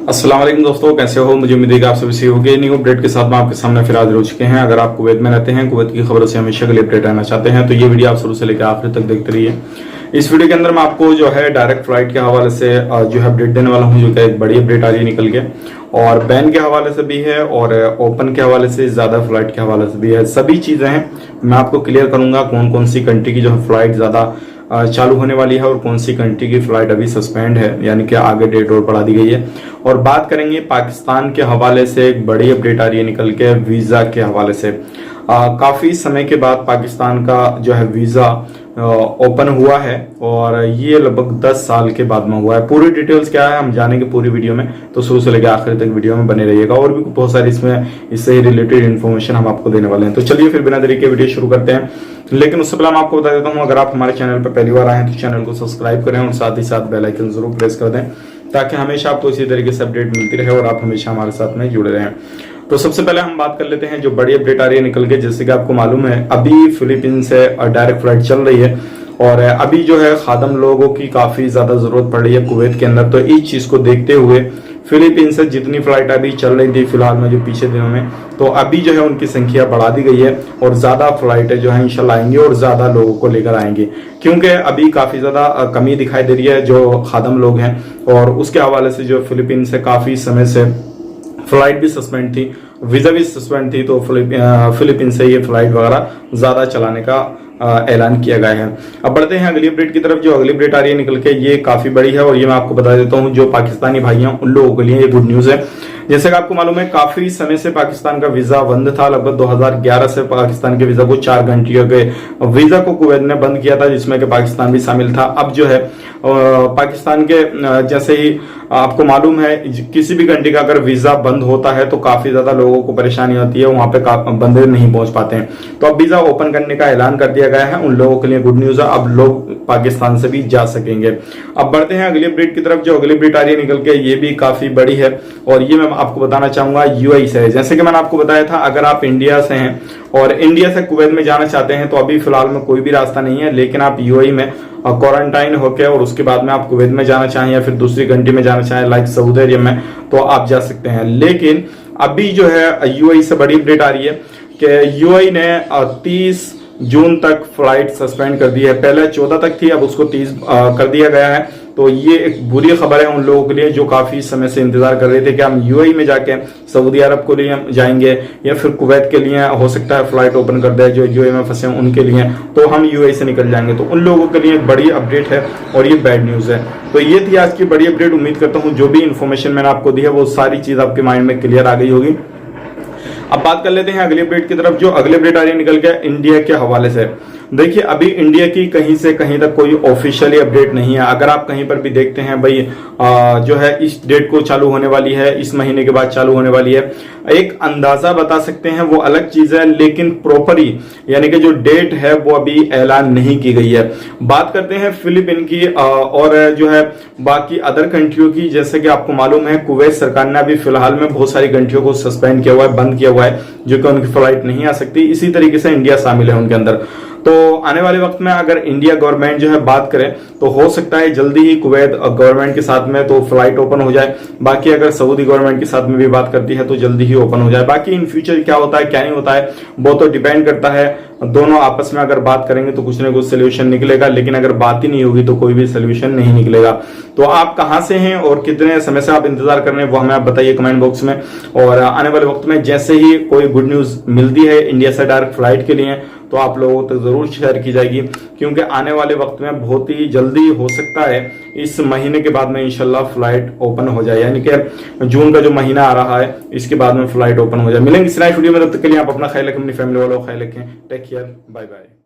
अस्सलाम वालेकुम दोस्तों, कैसे हो? मुझे उम्मीद है कि आप सभी सही होंगे। न्यू अपडेट के साथ में आपके सामने फिर हाजिर हो चुके हैं। अगर आप कुवैत में रहते हैं, कुवैत की खबरों से हमेशा के लिए अपडेट रहना चाहते हैं तो ये वीडियो आप शुरू से लेकर आखिर तक देखते रहिए। इस वीडियो के अंदर मैं आपको जो है डायरेक्ट फ्लाइट के हवाले से जो है अपडेट देने वाला हूँ, जो कि एक बड़ी अपडेट आ रही है निकल के, और बैन के हवाले से भी है और ओपन के हवाले से, ज्यादा फ्लाइट के हवाले से भी है। सभी चीजें हैं, मैं आपको क्लियर करूंगा कौन कौन सी कंट्री की जो है फ्लाइट ज्यादा चालू होने वाली है और कौन सी कंट्री की फ्लाइट अभी सस्पेंड है, यानी कि आगे डेट और बढ़ा दी गई है। और बात करेंगे पाकिस्तान के हवाले से, एक बड़ी अपडेट आ रही है निकल के वीजा के हवाले से। काफी समय के बाद पाकिस्तान का जो है वीजा ओपन हुआ है और ये लगभग 10 साल के बाद में हुआ है। पूरी डिटेल्स क्या है हम जानेंगे पूरी वीडियो में, तो शुरू से लेकर आखिर तक वीडियो में बने रहिएगा। और भी बहुत सारी इसमें इससे ही रिलेटेड इन्फॉर्मेशन हम आपको देने वाले हैं। तो चलिए फिर बिना देरी के वीडियो शुरू करते हैं। लेकिन उससे पहले मैं आपको बता देता हूँ, अगर आप हमारे चैनल पर पहली बार आए हैं तो चैनल को सब्सक्राइब करें और साथ ही साथ बेल आइकन जरूर प्रेस कर दें, ताकि हमेशा आपको इसी तरीके से अपडेट मिलती रहे और आप हमेशा हमारे साथ में जुड़े रहें। तो सबसे पहले हम बात कर लेते हैं जो बड़ी अपडेट आ रही है निकल के। जैसे कि आपको मालूम है, अभी फिलीपींस से डायरेक्ट फ्लाइट चल रही है और अभी जो है खादम लोगों की काफी ज्यादा जरूरत पड़ रही है कुवैत के अंदर। तो इस चीज को देखते हुए फिलीपींस से जितनी फ्लाइट अभी चल रही थी फिलहाल में जो पीछे दिनों में, तो अभी जो है उनकी संख्या बढ़ा दी गई है और ज्यादा फ्लाइटें जो है इंशाल्लाह आएंगी और ज्यादा लोगों को लेकर आएंगे, क्योंकि अभी काफी ज्यादा कमी दिखाई दे रही है जो खादम लोग हैं। और उसके हवाले से जो फिलीपींस से काफी समय से फ्लाइट भी सस्पेंड थी, वीजा भी सस्पेंड थी, तो फिलीपींस से ये फ्लाइट वगैरह ज्यादा चलाने का ऐलान किया गया है। अब बढ़ते हैं अगली अपडेट की तरफ। जो अगली अपडेट आ रही है निकल के, ये काफी बड़ी है और ये मैं आपको बता देता हूँ, जो पाकिस्तानी भाई हैं उन लोगों के लिए ये गुड न्यूज है। जैसे कि आपको मालूम है, काफी समय से पाकिस्तान का वीजा बंद था। लगभग 2011 से पाकिस्तान के वीजा को 4 कंट्रियों के वीजा को कुवैत ने बंद किया था, जिसमें कि पाकिस्तान भी शामिल था। अब जो है पाकिस्तान के जैसे ही आपको मालूम है, किसी भी कंट्री का अगर वीजा बंद होता है तो काफी ज्यादा लोगों को परेशानी होती है, वहां पे बंदे नहीं पहुंच पाते हैं। तो अब वीजा ओपन करने का ऐलान कर दिया गया है, उन लोगों के लिए गुड न्यूज है, अब लोग पाकिस्तान से भी जा सकेंगे। अब बढ़ते हैं अगली अपडेट की तरफ। जो अगली अपडेट आ रही है निकल के, ये भी काफी बड़ी है और ये मैं आपको बताना चाहूंगा यूएई से। जैसे कि मैंने आपको बताया था, अगर आप इंडिया से हैं और इंडिया से कुवैत में जाना चाहते हैं तो अभी फिलहाल में कोई भी रास्ता नहीं है, लेकिन आप यूएई में क्वारंटाइन होकर और उसके बाद में आप कुवैत में जाना चाहें या फिर दूसरी कंट्री में जाना चाहें लाइक सऊदी अरब में, तो आप जा सकते हैं। लेकिन अभी जो है यूएई से बड़ी अपडेट आ रही है कि यूएई ने 30 जून तक फ्लाइट सस्पेंड कर दी है। पहले 14 तक थी, अब उसको 30 कर दिया गया है। तो ये एक बुरी खबर है उन लोगों के लिए जो काफी समय से इंतजार कर रहे थे कि हम यूएई में जाके सऊदी अरब के लिए जाएंगे या फिर कुवैत के लिए हो सकता है फ्लाइट ओपन कर दे, जो यूएई में फंसे हैं उनके लिए, तो हम यूएई से निकल जाएंगे। तो उन लोगों के लिए एक बड़ी अपडेट है और ये बैड न्यूज है। तो ये थी आज की बड़ी अपडेट। उम्मीद करता हूँ जो भी इन्फॉर्मेशन मैंने आपको दी है वो सारी चीज आपके माइंड में क्लियर आ गई होगी। अब बात कर लेते हैं अगली अपडेट की तरफ। जो अगली अपडेट आ रही है निकल के इंडिया के हवाले से। देखिए, अभी इंडिया की कहीं से कहीं तक कोई ऑफिशियली अपडेट नहीं है। अगर आप कहीं पर भी देखते हैं भाई जो है इस डेट को चालू होने वाली है, इस महीने के बाद चालू होने वाली है, एक अंदाजा बता सकते हैं, वो अलग चीज है, लेकिन प्रॉपरली यानी कि जो डेट है वो अभी ऐलान नहीं की गई है। बात करते हैं फिलीपीन की और जो है बाकी अदर कंट्रियों की। जैसे कि आपको मालूम है, कुवैत सरकार ने अभी फिलहाल में बहुत सारी कंट्रियों को सस्पेंड किया हुआ है, बंद किया हुआ है, जो कि उनकी फ्लाइट नहीं आ सकती। इसी तरीके से इंडिया शामिल है उनके अंदर। तो आने वाले वक्त में अगर इंडिया गवर्नमेंट जो है बात करें तो हो सकता है जल्दी ही कुवैत गवर्नमेंट के साथ में तो फ्लाइट ओपन हो जाए। बाकी अगर सऊदी गवर्नमेंट के साथ में भी बात करती है तो जल्दी ही ओपन हो जाए। बाकी इन फ्यूचर क्या होता है क्या नहीं होता है वो तो डिपेंड करता है, दोनों आपस में अगर बात करेंगे तो कुछ ना कुछ सोल्यूशन निकलेगा, लेकिन अगर बात ही नहीं होगी तो कोई भी सोल्यूशन नहीं निकलेगा। तो आप कहां से हैं और कितने समय से आप इंतजार कर रहे हैं वो हमें आप बताइए कमेंट बॉक्स में। और आने वाले वक्त में जैसे ही कोई गुड न्यूज मिलती है इंडिया से डायरेक्ट फ्लाइट के लिए तो आप लोगों तक जरूर शेयर की जाएगी, क्योंकि आने वाले वक्त में बहुत ही जल्दी हो सकता है इस महीने के बाद में इंशाल्लाह फ्लाइट ओपन हो जाए, यानी कि जून का जो महीना आ रहा है इसके बाद में फ्लाइट ओपन हो जाए। मिलेंगे इस नेक्स्ट वीडियो में, तब तक के लिए आप अपना ख्याल रखें, अपनी फैमिली वालों का ख्याल रखें। Take care, bye bye.